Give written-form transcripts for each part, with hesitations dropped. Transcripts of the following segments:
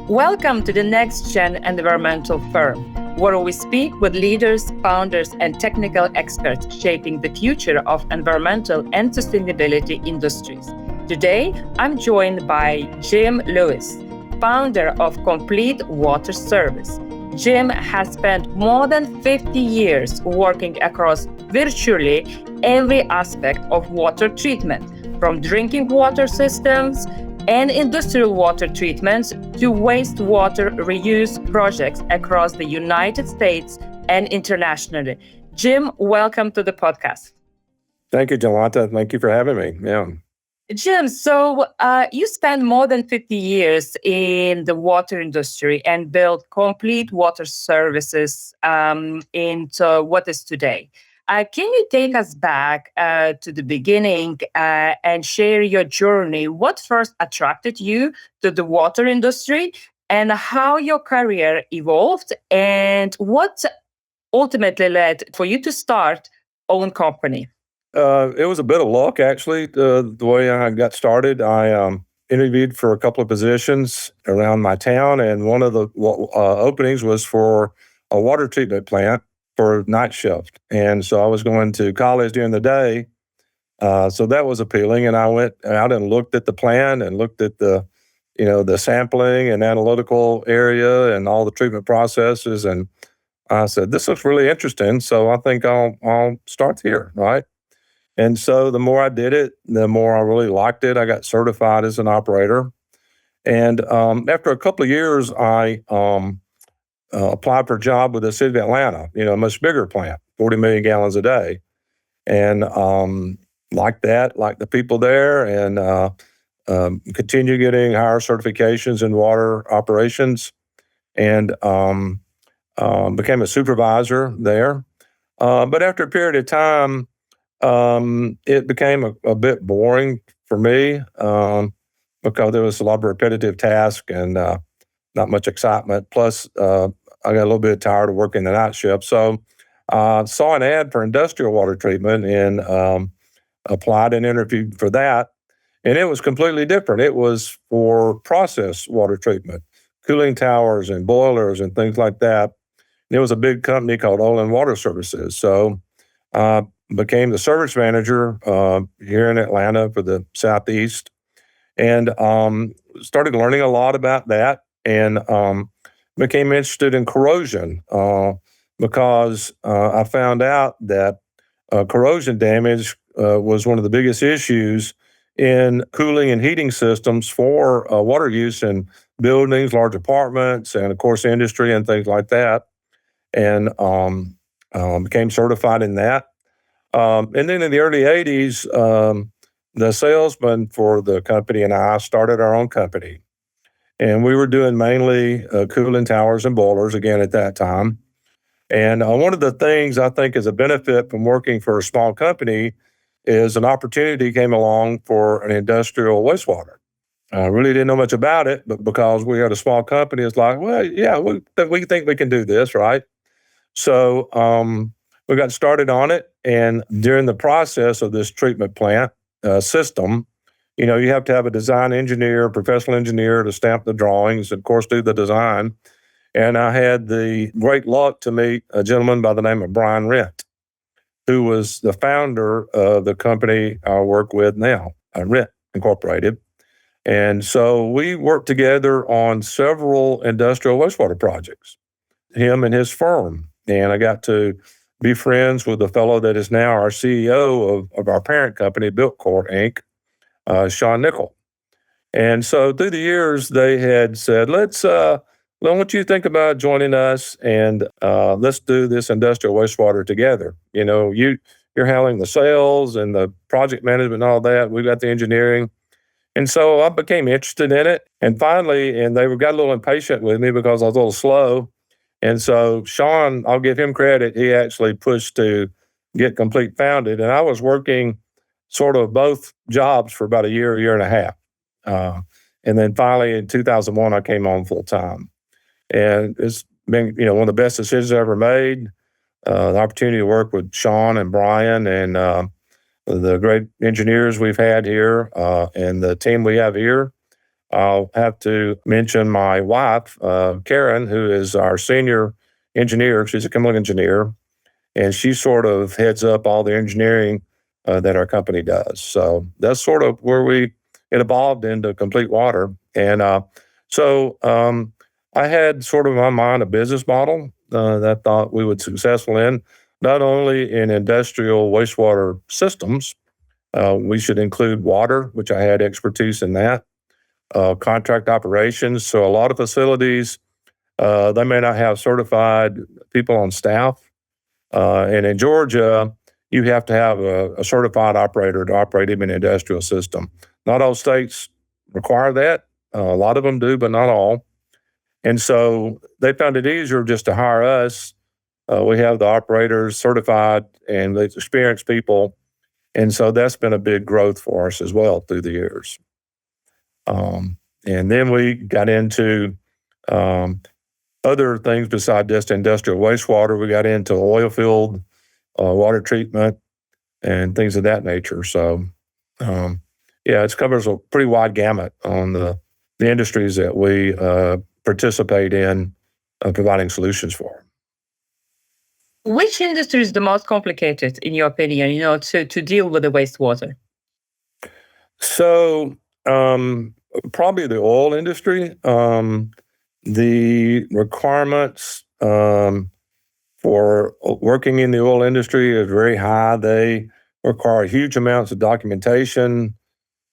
Welcome to the NextGen Environmental Firm, where we speak with leaders, founders, and technical experts shaping the future of environmental and sustainability industries. Today, I'm joined by Jim Lewis, founder of Complete Water Service. Jim has spent more than 50 years working across virtually every aspect of water treatment, from drinking water systems and industrial water treatments to wastewater reuse projects across the United States and internationally. Jim, welcome to the podcast. Thank you, Jolanta. Thank you for having me. Yeah. Jim, so you spent more than 50 years in the water industry and built complete water services into what is today. Can you take us back to the beginning and share your journey? What first attracted you to the water industry and how your career evolved and what ultimately led for you to start own company? It was a bit of luck, actually, the way I got started. I interviewed for a couple of positions around my town, and one of the openings was for a water treatment plant for night shift. And so I was going to college during the day, so that was appealing. And I went out and looked at the plant and looked at the sampling and analytical area and all the treatment processes. And I said, this looks really interesting, so I think I'll start here, right? And so the more I did it, the more I really liked it. I got certified as an operator. And after a couple of years, I applied for a job with the city of Atlanta, a much bigger plant, 40 million gallons a day. And like the people there, and continue getting higher certifications in water operations, and became a supervisor there. But after a period of time, it became a bit boring for me because there was a lot of repetitive tasks and not much excitement. Plus, I got a little bit tired of working the night shift. So I saw an ad for industrial water treatment and applied and interviewed for that. And it was completely different. It was for process water treatment, cooling towers and boilers and things like that. And it was a big company called Water Services. So became the service manager here in Atlanta for the Southeast, and started learning a lot about that, and became interested in corrosion because I found out that corrosion damage was one of the biggest issues in cooling and heating systems for water use in buildings, large apartments, and of course industry and things like that, and became certified in that. And then in the early 80s, the salesman for the company and I started our own company. And we were doing mainly cooling towers and boilers again at that time. And one of the things I think is a benefit from working for a small company is an opportunity came along for an industrial wastewater. I really didn't know much about it, but because we had a small company, it's like, well, yeah, we think we can do this, right? So we got started on it, and during the process of this treatment plant system, you have to have a design engineer, professional engineer to stamp the drawings, and of course, do the design. And I had the great luck to meet a gentleman by the name of Brian Rent, who was the founder of the company I work with now, Rent Incorporated. And so we worked together on several industrial wastewater projects, him and his firm. And I got to be friends with the fellow that is now our CEO of our parent company, Builtcorp Inc., Sean Nickel. And so through the years, they had said, why don't you think about joining us and let's do this industrial wastewater together. You're handling the sales and the project management and all that. We've got the engineering. And so I became interested in it. And finally, and they got a little impatient with me because I was a little slow. And so Sean, I'll give him credit, he actually pushed to get Complete founded. And I was working sort of both jobs for about a year and a half. And then finally in 2001, I came on full time. And it's been, one of the best decisions I ever made. The opportunity to work with Sean and Brian and the great engineers we've had here and the team we have here. I'll have to mention my wife, Karen, who is our senior engineer. She's a chemical engineer, and she sort of heads up all the engineering that our company does. So that's sort of where it evolved into Complete Water. And I had sort of in my mind a business model that I thought we would successful in, not only in industrial wastewater systems. We should include water, which I had expertise in that, contract operations. So a lot of facilities, they may not have certified people on staff. And in Georgia, you have to have a certified operator to operate even an industrial system. Not all states require that. A lot of them do, but not all. And so they found it easier just to hire us. We have the operators certified and the experienced people. And so that's been a big growth for us as well through the years. And then we got into other things besides just industrial wastewater. We got into oil field, water treatment, and things of that nature. So, it covers a pretty wide gamut on the industries that we participate in providing solutions for. Which industry is the most complicated, in your opinion, to deal with the wastewater? So, probably the oil industry. The requirements for working in the oil industry is very high. They require huge amounts of documentation,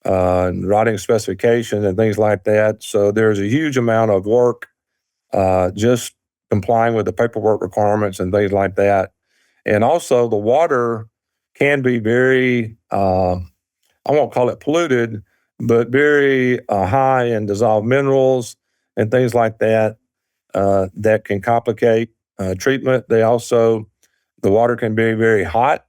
writing specifications and things like that. So there's a huge amount of work just complying with the paperwork requirements and things like that. And also the water can be very, I won't call it polluted, but very high in dissolved minerals and things like that that can complicate treatment. The water can be very hot,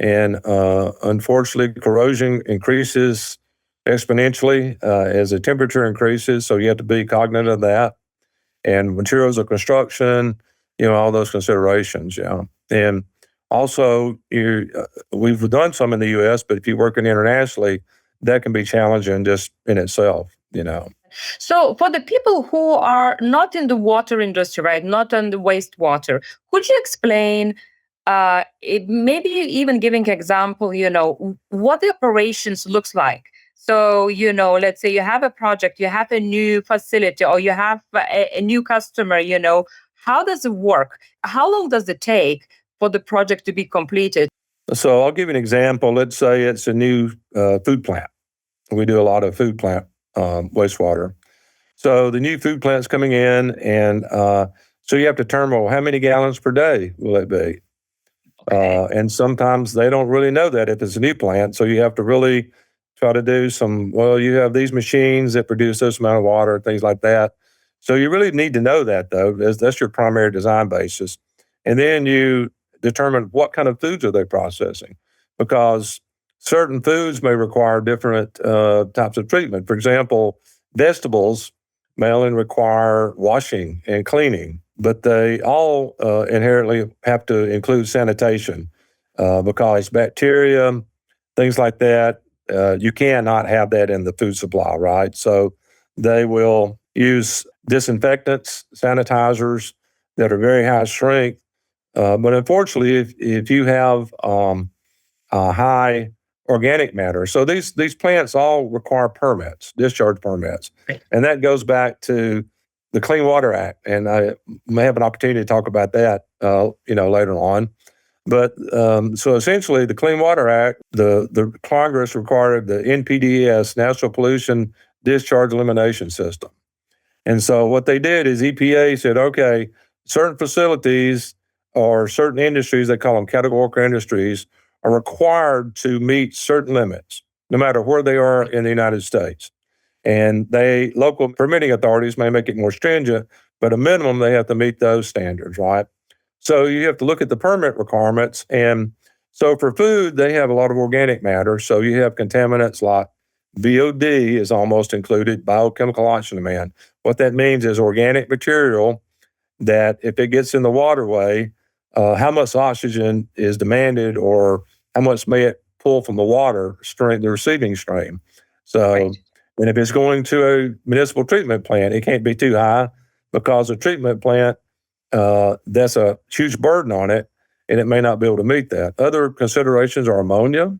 and unfortunately, corrosion increases exponentially as the temperature increases. So you have to be cognizant of that. And materials of construction, all those considerations. And also, we've done some in the U.S., but if you're working internationally, that can be challenging just in itself. So, for the people who are not in the water industry, right, not on the wastewater, could you explain, maybe even giving example, what the operations looks like? So, let's say you have a project, you have a new facility, or you have a new customer, how does it work? How long does it take for the project to be completed? So I'll give you an example. Let's say it's a new food plant. We do a lot of food plant wastewater. So the new food plant's coming in, and so you have to determine, well, how many gallons per day will it be? Okay. And sometimes they don't really know that if it's a new plant. So you have to really try to do you have these machines that produce this amount of water, things like that. So you really need to know that, though. That's your primary design basis. And then you determine what kind of foods are they processing, because certain foods may require different types of treatment. For example, vegetables may only require washing and cleaning, but they all inherently have to include sanitation because bacteria, things like that, you cannot have that in the food supply, right? So they will use disinfectants, sanitizers that are very high strength. But unfortunately, if you have high organic matter, so these plants all require permits, discharge permits, Right. and that goes back to the Clean Water Act, and I may have an opportunity to talk about that, later on. But so essentially, the Clean Water Act, the Congress required the NPDES, National Pollution Discharge Elimination System. And so what they did is EPA said, okay, certain facilities or certain industries, they call them categorical industries, are required to meet certain limits, no matter where they are in the United States. And local permitting authorities may make it more stringent, but a minimum, they have to meet those standards, right? So you have to look at the permit requirements. And so for food, they have a lot of organic matter. So you have contaminants like BOD is almost included, biochemical oxygen demand. What that means is organic material that if it gets in the waterway, how much oxygen is demanded or how much may it pull from the water stream, the receiving stream. So Right. And if it's going to a municipal treatment plant, it can't be too high because a treatment plant, that's a huge burden on it, and it may not be able to meet that. Other considerations are ammonia,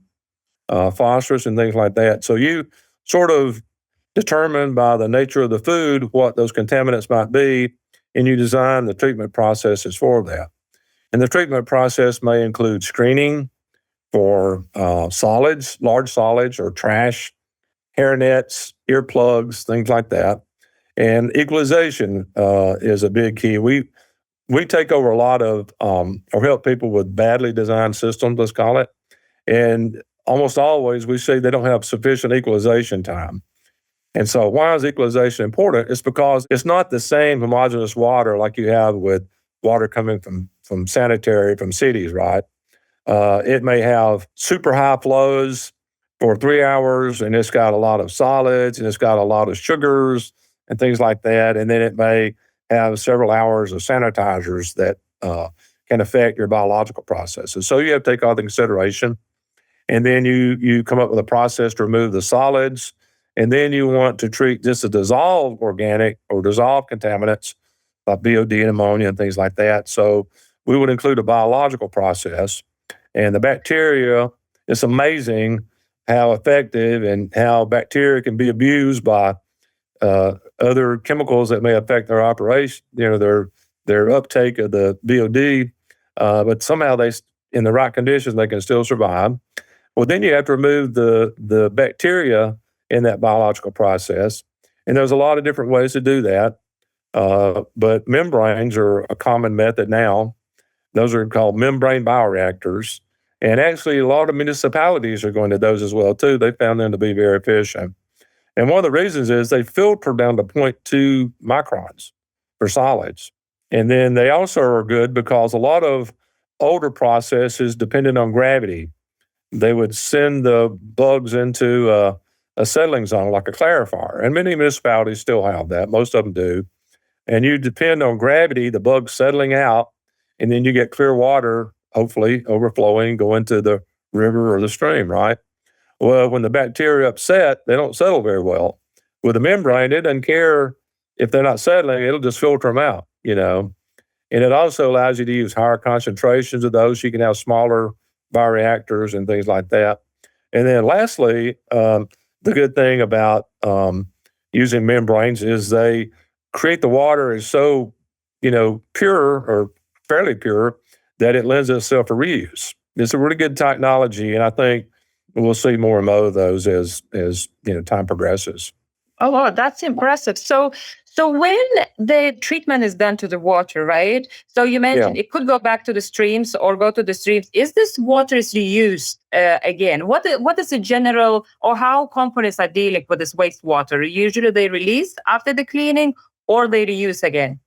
phosphorus, and things like that. So you sort of determine by the nature of the food what those contaminants might be, and you design the treatment processes for that. And the treatment process may include screening for solids, large solids, or trash, hair nets, earplugs, things like that. And equalization is a big key. We take over a lot of or help people with badly designed systems, let's call it. And almost always we say they don't have sufficient equalization time. And so why is equalization important? It's because it's not the same homogeneous water like you have with water coming from sanitary, from cities, right? It may have super high flows for 3 hours, and it's got a lot of solids, and it's got a lot of sugars and things like that. And then it may have several hours of sanitizers that can affect your biological processes. So you have to take all the consideration. And then you come up with a process to remove the solids. And then you want to treat just the dissolved organic or dissolved contaminants like BOD and ammonia and things like that. So we would include a biological process. And the bacteria, it's amazing how effective and how bacteria can be abused by other chemicals that may affect their operation, their uptake of the BOD, but somehow in the right conditions, they can still survive. Well, then you have to remove the bacteria in that biological process. And there's a lot of different ways to do that. But membranes are a common method now. Those are called membrane bioreactors. And actually, a lot of municipalities are going to those as well, too. They found them to be very efficient. And one of the reasons is they filter down to 0.2 microns for solids. And then they also are good because a lot of older processes depended on gravity. They would send the bugs into a settling zone like a clarifier. And many municipalities still have that. Most of them do. And you depend on gravity, the bugs settling out, and then you get clear water, hopefully overflowing, going to the river or the stream, right? Well, when the bacteria are upset, they don't settle very well. With a membrane, it doesn't care if they're not settling, it'll just filter them out, And it also allows you to use higher concentrations of those. You can have smaller bioreactors and things like that. And then lastly, the good thing about using membranes is they create the water is so, pure or fairly pure that it lends itself to reuse. It's a really good technology, and I think we'll see more and more of those as time progresses. Oh, wow, that's impressive. So when the treatment is done to the water, right? So you mentioned it could go back to the streams or go to the streams. Is this water is reused again? What is the general or how companies are dealing with this wastewater? Usually they release after the cleaning or they reuse again?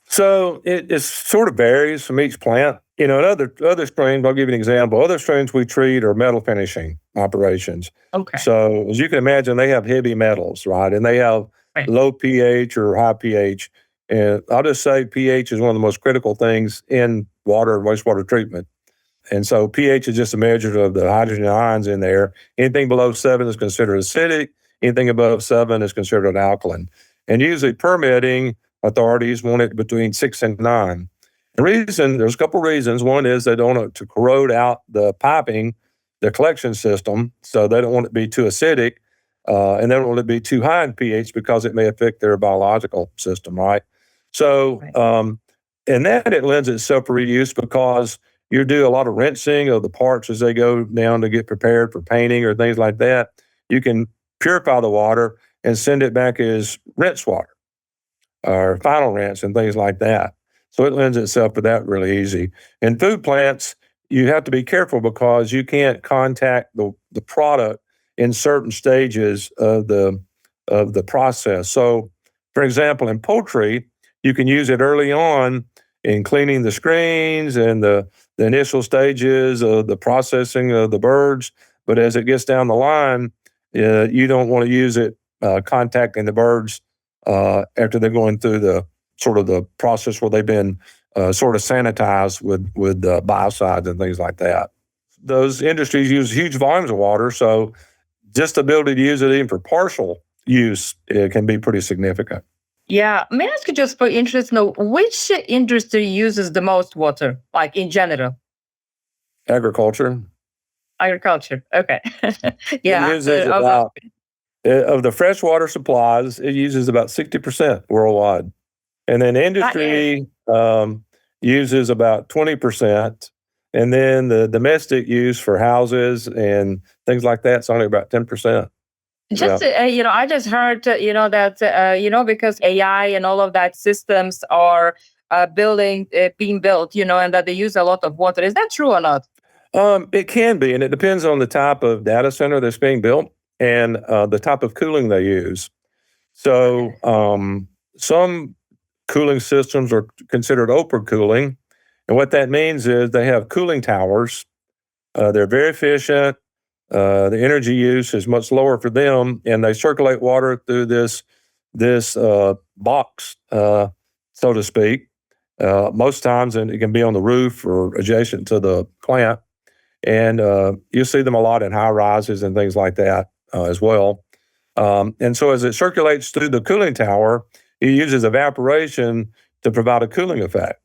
So it sort of varies from each plant. In other streams, I'll give you an example. Other streams we treat are metal finishing operations. Okay. So as you can imagine, they have heavy metals, right? And they have low pH or high pH. And I'll just say pH is one of the most critical things in water and wastewater treatment. And so pH is just a measure of the hydrogen ions in there. Anything below 7 is considered acidic. Anything above 7 is considered an alkaline. And usually permitting authorities want it between 6 and 9. There's a couple of reasons. One is they don't want it to corrode out the piping, the collection system, so they don't want it to be too acidic, and they don't want it to be too high in pH because it may affect their biological system, right? So, and then it lends itself to reuse because you do a lot of rinsing of the parts as they go down to get prepared for painting or things like that. You can purify the water and send it back as rinse water or final rinse and things like that. So it lends itself to that really easy. In food plants, you have to be careful because you can't contact the product in certain stages of the process. So, for example, in poultry, you can use it early on in cleaning the screens and the initial stages of the processing of the birds. But as it gets down the line, you don't want to use it contacting the birds after they're going through the process where they've been sort of sanitized with biocides and things like that. Those industries use huge volumes of water, so just the ability to use it even for partial use, it can be pretty significant. Yeah. May I ask you just for interest, know which industry uses the most water, like in general? Agriculture. Agriculture. Okay. It Yeah. uses about, of the freshwater supplies, it uses about 60% worldwide. And then That is. industry uses about 20%. And then the domestic use for houses and things like that is only about 10%. Yeah. Just, I just heard, that, because AI and all of that systems are being built, and that they use a lot of water. Is that true or not? It can be, and it depends on the type of data center that's being built and the type of cooling they use. So some cooling systems are considered open cooling. And what that means is they have cooling towers. They're very efficient. The energy use is much lower for them, and they circulate water through this box, so to speak. Most times, and it can be on the roof or adjacent to the plant. And you see them a lot in high rises and things like that as well. And so as it circulates through the cooling tower, it uses evaporation to provide a cooling effect.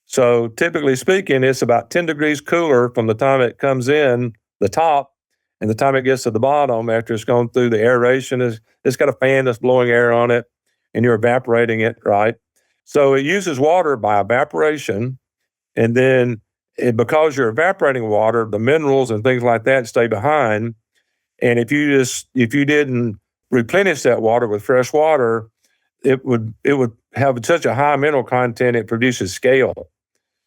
So typically speaking, it's about 10 degrees cooler from the time it comes in the top and the time it gets to the bottom after it's gone through the aeration. It's got a fan that's blowing air on it and you're evaporating it, right? So it uses water by evaporation. And then because you're evaporating water, the minerals and things like that stay behind. And if you didn't replenish that water with fresh water, it would have such a high mineral content it produces scale.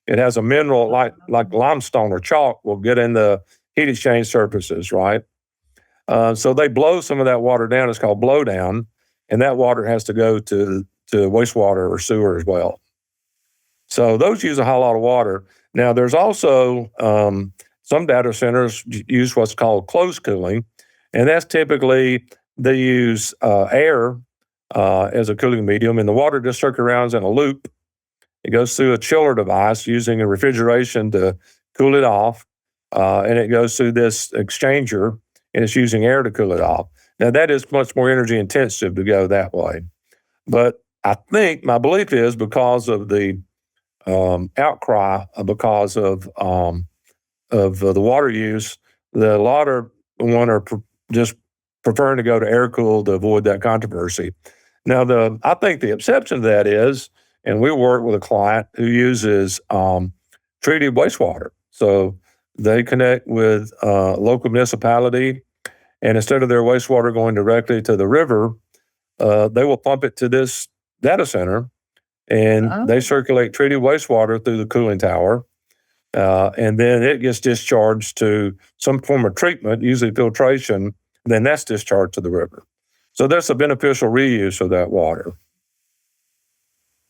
It has a mineral like limestone or chalk will get in the heat exchange surfaces, right? So they blow some of that water down. It's called blowdown, and that water has to go to wastewater or sewer as well. So those use a whole lot of water. Now, there's also some data centers use what's called closed cooling, and that's typically they use air as a cooling medium, and the water just circulates in a loop. It goes through a chiller device using a refrigeration to cool it off, and it goes through this exchanger, and it's using air to cool it off. Now, that is much more energy intensive to go that way. But I think my belief is because of the outcry, because of the water use, a lot of one are just preferring to go to air cooled to avoid that controversy. Now, I think the exception to that is, and we work with a client who uses treated wastewater. So they connect with a local municipality, and instead of their wastewater going directly to the river, they will pump it to this data center, and they circulate treated wastewater through the cooling tower. And then it gets discharged to some form of treatment, usually filtration, then that's discharged to the river. So there's a beneficial reuse of that water.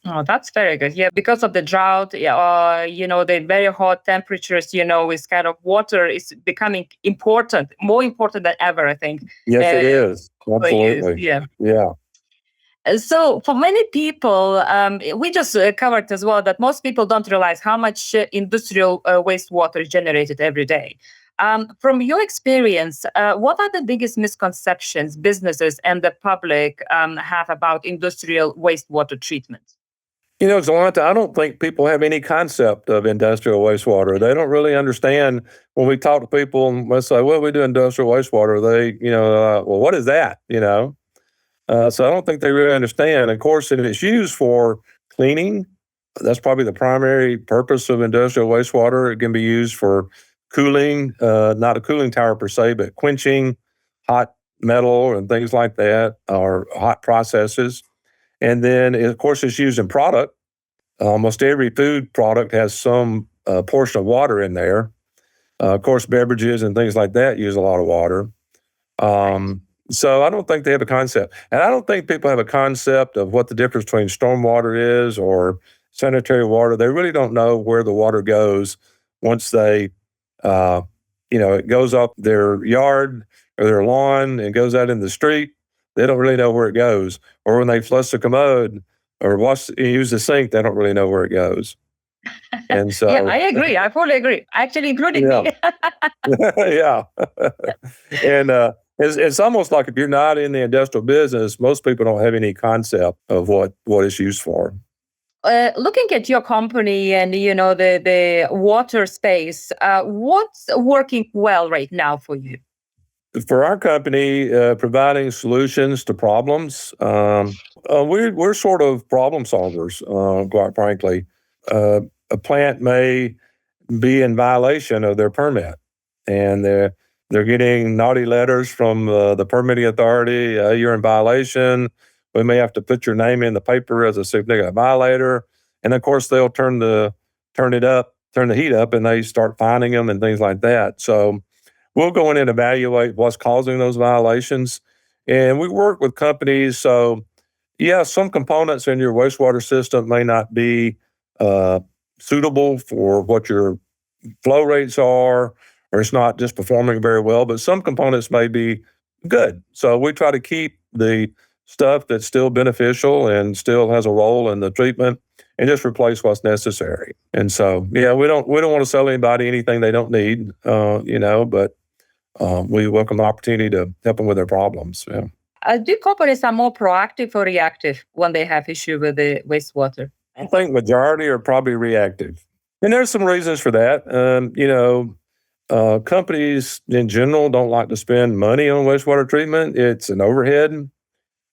Oh, that's very good. Yeah, because of the drought, the very hot temperatures, is kind of water is becoming important, more important than ever, I think. Yes, it is. Use. Absolutely. Yeah. Yeah. So for many people, we just covered as well that most people don't realize how much industrial wastewater is generated every day. From your experience, what are the biggest misconceptions businesses and the public have about industrial wastewater treatment? Zolanta, I don't think people have any concept of industrial wastewater. They don't really understand when we talk to people and let's say, well, we do industrial wastewater. They, well, what is that? So I don't think they really understand. Of course, if it's used for cleaning, that's probably the primary purpose of industrial wastewater. It can be used for cooling, not a cooling tower per se, but quenching hot metal and things like that, or hot processes. And then, of course, it's used in product. Almost every food product has some portion of water in there. Of course, beverages and things like that use a lot of water. So I don't think they have a concept. And I don't think people have a concept of what the difference between stormwater is or sanitary water. They really don't know where the water goes once they, it goes up their yard or their lawn and goes out in the street. They don't really know where it goes. Or when they flush the commode or use the sink, they don't really know where it goes. And so, yeah, I fully agree. Actually, including me. Yeah. And It's almost like if you're not in the industrial business, most people don't have any concept of what it's used for. Looking at your company and the water space, what's working well right now for you? For our company, providing solutions to problems, we're sort of problem solvers, quite frankly. Uh, a plant may be in violation of their permit, and they're getting naughty letters from the permitting authority. You're in violation. We may have to put your name in the paper as a significant violator, and of course they'll turn the heat up, and they start fining them and things like that. So we'll go in and evaluate what's causing those violations, and we work with companies. So yeah, some components in your wastewater system may not be uh, suitable for what your flow rates are, or it's not just performing very well, but some components may be good. So we try to keep the stuff that's still beneficial and still has a role in the treatment and just replace what's necessary. And so, yeah, we don't want to sell anybody anything they don't need, but we welcome the opportunity to help them with their problems. Yeah. Do companies are more proactive or reactive when they have issue with the wastewater? I think majority are probably reactive. And there's some reasons for that. Companies in general don't like to spend money on wastewater treatment. It's an overhead.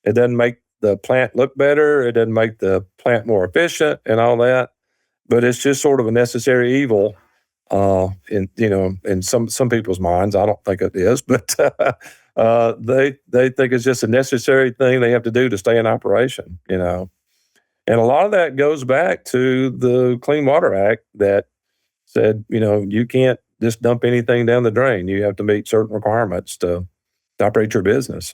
It doesn't make the plant look better. It doesn't make the plant more efficient and all that. But it's just sort of a necessary evil in some people's minds. I don't think it is, but they think it's just a necessary thing they have to do to stay in operation. And a lot of that goes back to the Clean Water Act that said, you can't just dump anything down the drain. You have to meet certain requirements to operate your business.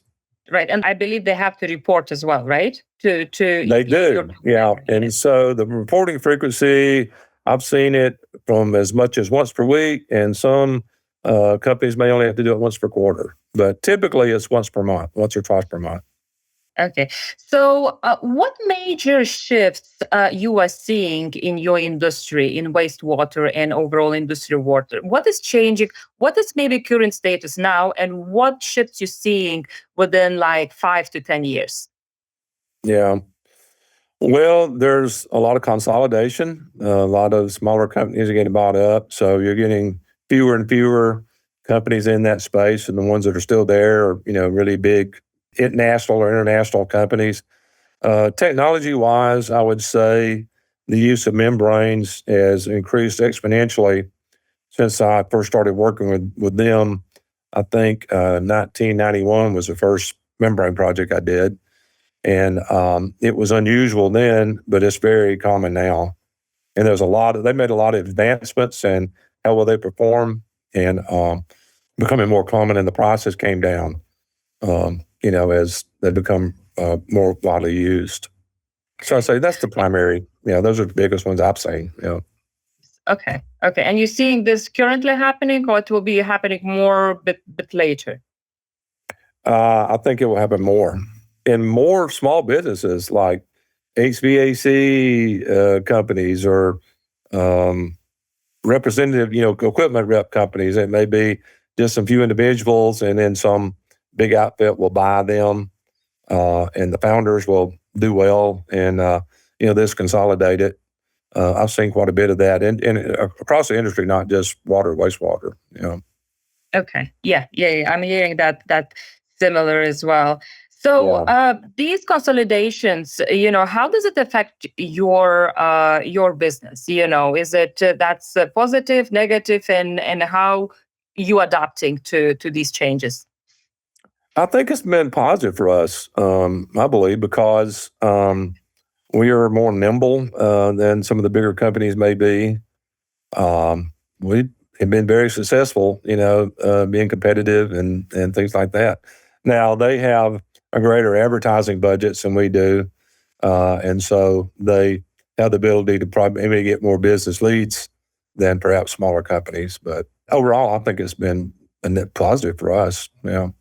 Right. And I believe they have to report as well, right? They do. Yeah. And so the reporting frequency, I've seen it from as much as once per week, and some companies may only have to do it once per quarter. But typically it's once per month, once or twice per month. Okay. So, what major shifts you are seeing in your industry, in wastewater and overall industry water? What is changing? What is maybe current status now, and what shifts you seeing within like 5 to 10 years? Yeah. Well, there's a lot of consolidation. A lot of smaller companies are getting bought up. So you're getting fewer and fewer companies in that space. And the ones that are still there are, really big national or international companies. Technology wise, I would say the use of membranes has increased exponentially since I first started working with them. I think 1991 was the first membrane project I did. And it was unusual then, but it's very common now. And they made a lot of advancements in how well they perform, and becoming more common, and the prices came down, as they become more widely used. So I say that's the primary, those are the biggest ones I've seen. Okay. Okay. And you're seeing this currently happening, or it will be happening more bit later? I think it will happen more in more small businesses like HVAC companies, or representative, equipment rep companies. It may be just some few individuals, and then some big outfit will buy them, and the founders will do well, and this consolidate it. I've seen quite a bit of that, and across the industry, not just water, wastewater. Okay. Yeah. I'm hearing that similar as well. So Yeah. these consolidations, how does it affect your business? Is it that's positive, negative, and how you adapting to these changes? I think it's been positive for us. I believe because we are more nimble than some of the bigger companies may be. We have been very successful, being competitive and things like that. Now they have a greater advertising budgets than we do, and so they have the ability to probably maybe get more business leads than perhaps smaller companies. But overall, I think it's been a net positive for us. Yeah.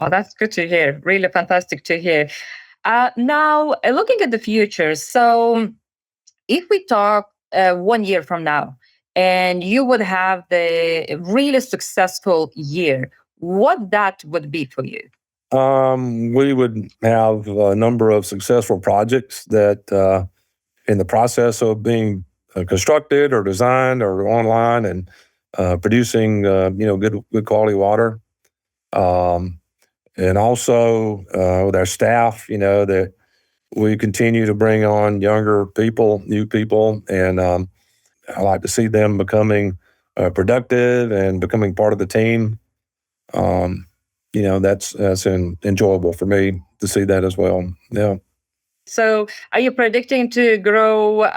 Oh, that's good to hear. Really fantastic to hear. Now, looking at the future, so if we talk 1 year from now, and you would have the really successful year, what that would be for you? We would have a number of successful projects that in the process of being constructed or designed or online and producing, good quality water. Um, and also with our staff, that we continue to bring on younger people, new people, and I like to see them becoming productive and becoming part of the team. Um, that's enjoyable for me to see that as well. Yeah. So, are you predicting to grow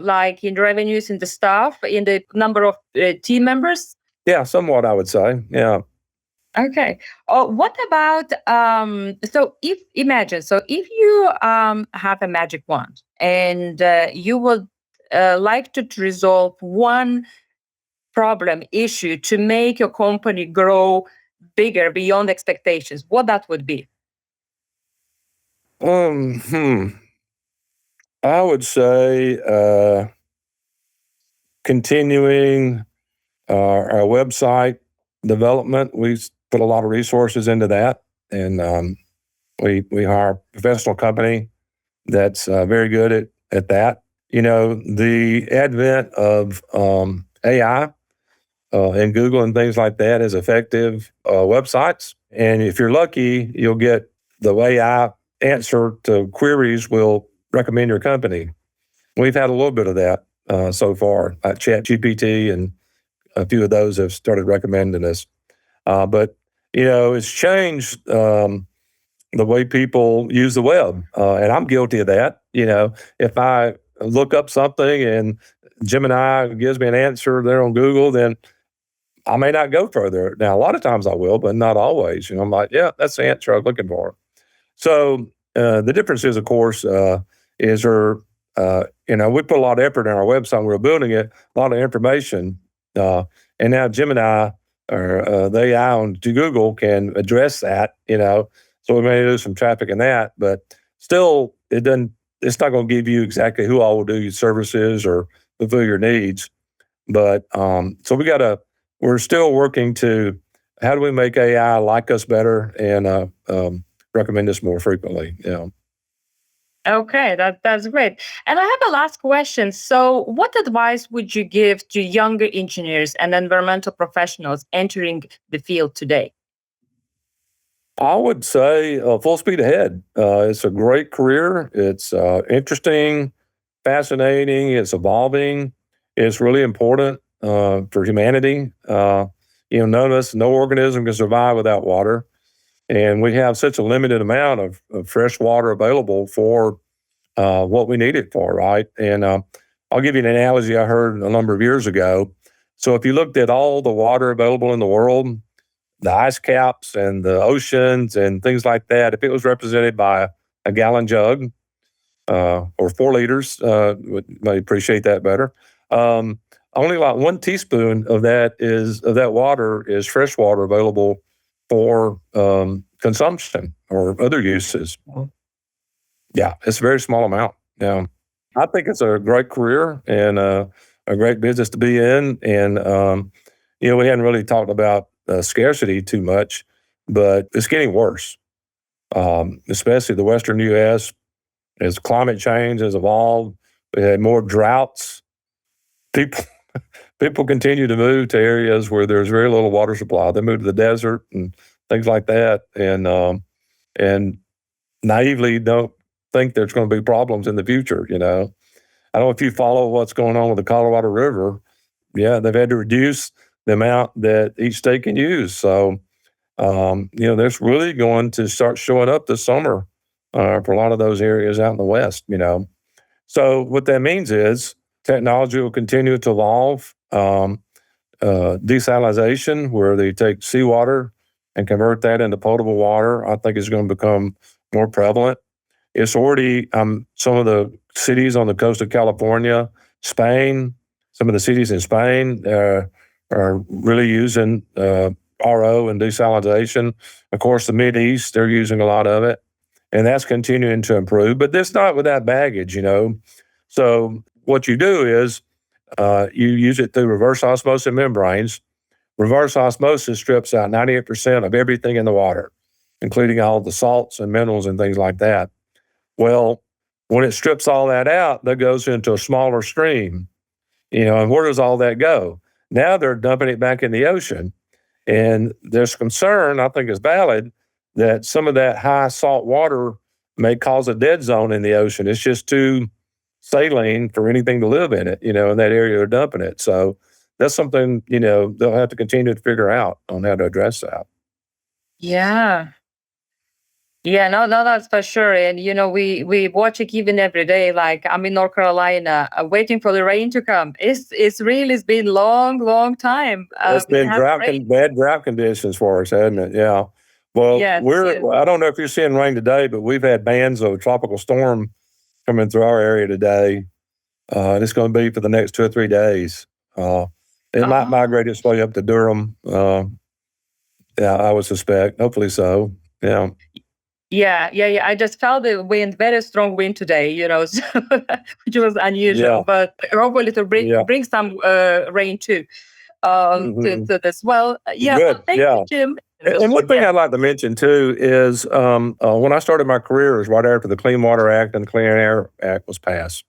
like in revenues in the staff, in the number of team members? Yeah, somewhat, I would say. Yeah. Okay. What about if you have a magic wand and you would like to resolve one problem issue to make your company grow bigger beyond expectations, what that would be? Um, hmm. I would say continuing our website development. We put a lot of resources into that, and we hire a professional company that's very good at that. The advent of AI and Google and things like that is effective websites. And if you're lucky, you'll get the AI answer to queries will recommend your company. We've had a little bit of that so far. Chat GPT and a few of those have started recommending us. But, it's changed the way people use the web. And I'm guilty of that. If I look up something and Gemini gives me an answer there on Google, then I may not go further. Now, a lot of times I will, but not always. I'm like, yeah, that's the answer I was looking for. So the difference is, of course, is we put a lot of effort in our website when we were building it, a lot of information. And now Gemini or the AI on Google can address that, so we may lose some traffic in that, but still it's not going to give you exactly who all will do your services or fulfill your needs. But so we're still working to how do we make AI like us better and recommend us more frequently. Yeah. Okay, that's great. And I have a last question. So, what advice would you give to younger engineers and environmental professionals entering the field today? I would say full speed ahead. It's a great career. It's interesting, fascinating. It's evolving. It's really important for humanity. No organism can survive without water. And we have such a limited amount of fresh water available for what we need it for, right? And I'll give you an analogy I heard a number of years ago. So if you looked at all the water available in the world, the ice caps and the oceans and things like that, if it was represented by a gallon jug or 4 liters, might appreciate that better. Only like 1 teaspoon of that water is fresh water available for consumption or other uses. Yeah, it's a very small amount. Yeah, I think it's a great career and a great business to be in. And we hadn't really talked about scarcity too much, but it's getting worse, especially the Western U.S. as climate change has evolved. We had more droughts. People people continue to move to areas where there's very little water supply. They move to the desert and things like that, and naively don't think there's going to be problems in the future. I don't know if you follow what's going on with the Colorado River. Yeah, they've had to reduce the amount that each state can use. So, there's really going to start showing up this summer for a lot of those areas out in the West. So what that means is technology will continue to evolve. Desalination, where they take seawater and convert that into potable water, I think is going to become more prevalent. It's already some of the cities on the coast of California, Spain, some of the cities in Spain are really using RO and desalination. Of course, the Mideast, they're using a lot of it, and that's continuing to improve. But that's not without baggage. So what you do is you use it through reverse osmosis membranes, Reverse osmosis strips out 98% of everything in the water, including all the salts and minerals and things like that. Well, when it strips all that out, that goes into a smaller stream, and where does all that go? Now they're dumping it back in the ocean. And there's concern, I think is valid, that some of that high salt water may cause a dead zone in the ocean. It's just too saline for anything to live in it, in that area they're dumping it. So that's something, they'll have to continue to figure out on how to address that. Yeah. Yeah, no, that's for sure. And we watch it even every day. Like I'm in North Carolina, waiting for the rain to come. It's been long time. It's We been have rain. bad drought conditions for us, hasn't it? Yeah. Well, Yes, yes. I don't know if you're seeing rain today, but we've had bands of a tropical storm coming through our area today. And it's going to be for the next 2 or 3 days. It might migrate its way up to Durham. Yeah, I would suspect. Hopefully so. Yeah. Yeah. I just felt the wind, very strong wind today, so, which was unusual. Yeah. But hopefully to Yeah. bring some rain too Mhm. to this. Well, yeah. Good. Well, thank Yeah. you, Jim. And one thing Yeah. I'd like to mention too is when I started my career, it was right after the Clean Water Act and the Clean Air Act was passed.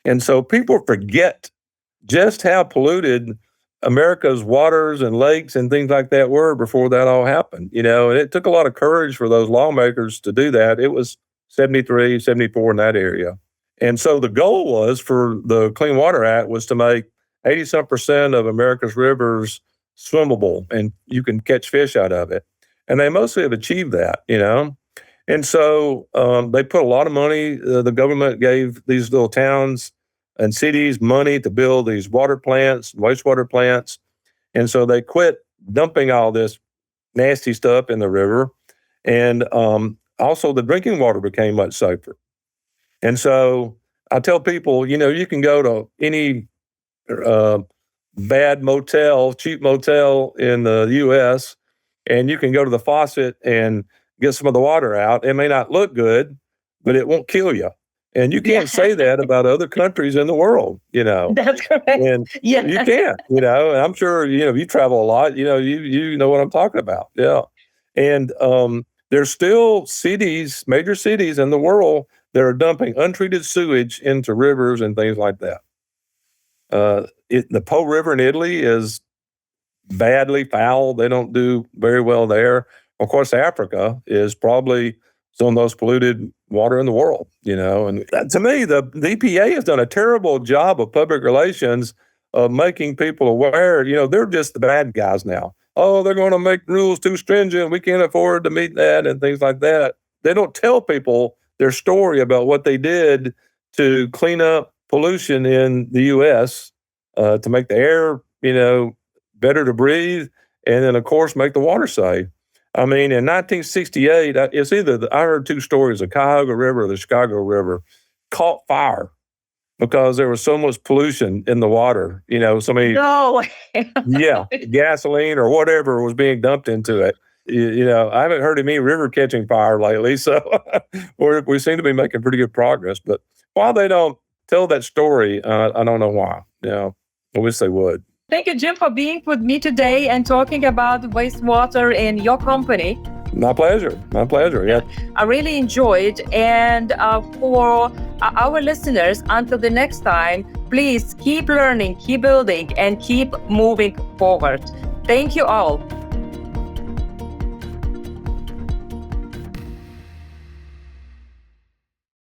And so people forget just how polluted America's waters and lakes and things like that were before that all happened, and it took a lot of courage for those lawmakers to do that. It was 73, 74 in that area. And so the goal was for the Clean Water Act was to make 80% of America's rivers swimmable and you can catch fish out of it. And they mostly have achieved that. And so they put a lot of money. The government gave these little towns and cities money to build these water plants, wastewater plants. And so they quit dumping all this nasty stuff in the river. And also the drinking water became much safer. And so I tell people, you can go to any bad motel, cheap motel in the US, and you can go to the faucet and get some of the water out. It may not look good, but it won't kill you. And you can't say that about other countries in the world. That's correct. And Yeah. you can't, and I'm sure, you travel a lot, you know what I'm talking about. Yeah. And there's still cities, major cities in the world that are dumping untreated sewage into rivers and things like that. The Po River in Italy is badly foul. They don't do very well there. Of course, Africa is probably some of the most polluted water in the world, and to me, the EPA has done a terrible job of public relations of making people aware, they're just the bad guys now. Oh, they're going to make rules too stringent. We can't afford to meet that and things like that. They don't tell people their story about what they did to clean up pollution in the U.S., to make the air, better to breathe, and then, of course, make the water safe. I mean, in 1968, it's either I heard 2 stories: the Cuyahoga River or the Chicago River caught fire because there was so much pollution in the water. So many, No. yeah, gasoline or whatever was being dumped into it. I haven't heard of any river catching fire lately, so we seem to be making pretty good progress. But why they don't tell that story, I don't know why. I wish they would. Thank you, Jim, for being with me today and talking about wastewater in your company. My pleasure. My pleasure. Yeah. I really enjoyed. And for our listeners, until the next time, please keep learning, keep building, and keep moving forward. Thank you all.